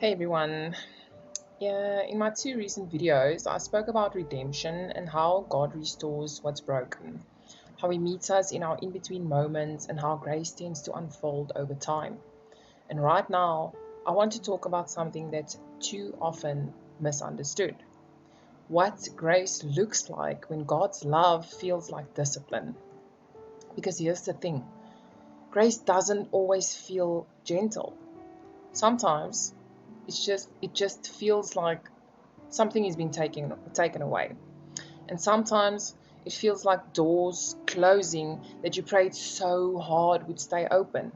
Hey everyone. Yeah, in my two recent videos, I spoke about redemption and how God restores what's broken, how He meets us in our in between moments, and how grace tends to unfold over time. And right now, I want to talk about something that's too often misunderstood: what grace looks like when God's love feels like discipline. Because here's the thing: grace doesn't always feel gentle. Sometimes it just feels like something is being taken away. And sometimes it feels like doors closing that you prayed so hard would stay open.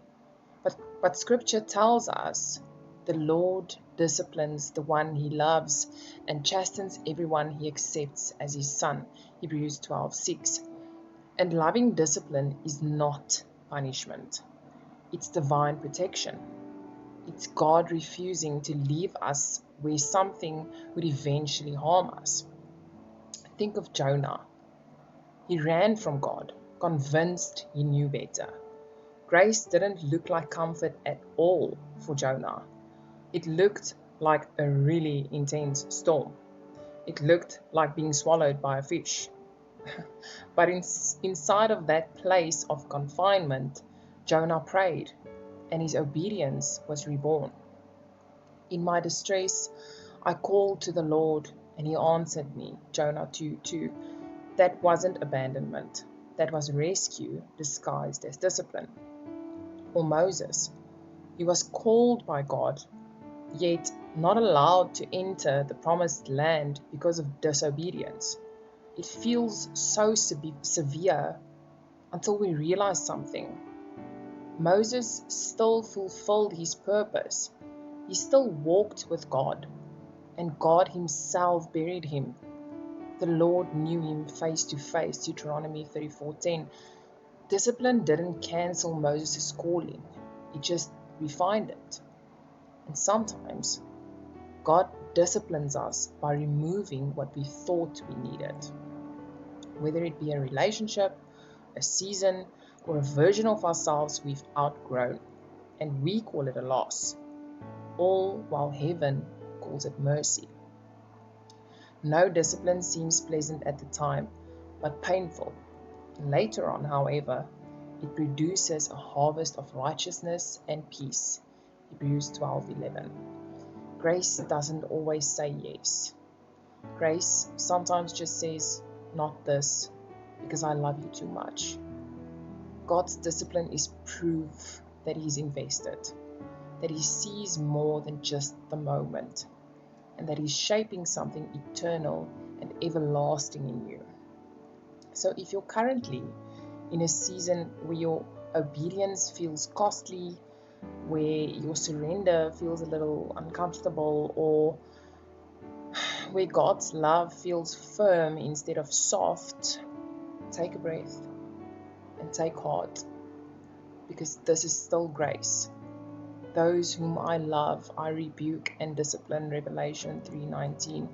But scripture tells us the Lord disciplines the one he loves and chastens everyone he accepts as his son. Hebrews 12:6. And loving discipline is not punishment. It's divine protection. It's God refusing to leave us where something would eventually harm us. Think of Jonah. He ran from God, convinced he knew better. Grace didn't look like comfort at all for Jonah. It looked like a really intense storm. It looked like being swallowed by a fish. But inside of that place of confinement, Jonah prayed, and his obedience was reborn. In my distress, I called to the Lord, and he answered me. Jonah 2:2. That wasn't abandonment. That was rescue disguised as discipline. Or Moses. He was called by God, yet not allowed to enter the promised land because of disobedience. It feels so severe until we realize something. Moses still fulfilled his purpose. He still walked with God, and God himself buried him. The Lord knew him face to face. Deuteronomy 34:10. Discipline didn't cancel Moses' calling, it just refined it. And sometimes God disciplines us by removing what we thought we needed, whether it be a relationship, a season, or a version of ourselves we've outgrown, and we call it a loss, all while heaven calls it mercy. No discipline seems pleasant at the time, but painful. Later on, however, it produces a harvest of righteousness and peace. Hebrews 12:11. Grace doesn't always say yes. Grace sometimes just says, not this, because I love you too much. God's discipline is proof that He's invested, that He sees more than just the moment, and that He's shaping something eternal and everlasting in you. So if you're currently in a season where your obedience feels costly, where your surrender feels a little uncomfortable, or where God's love feels firm instead of soft, take a breath and take heart, because this is still grace. Those whom I love, I rebuke and discipline, Revelation 3:19.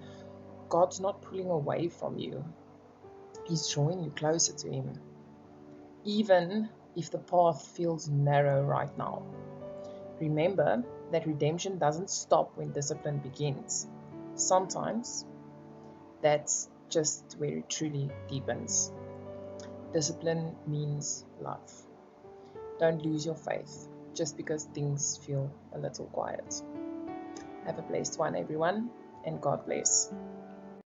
God's not pulling away from you. He's drawing you closer to Him, even if the path feels narrow right now. Remember that redemption doesn't stop when discipline begins. Sometimes that's just where it truly deepens. Discipline means love. Don't lose your faith just because things feel a little quiet. Have a blessed one, everyone, and God bless.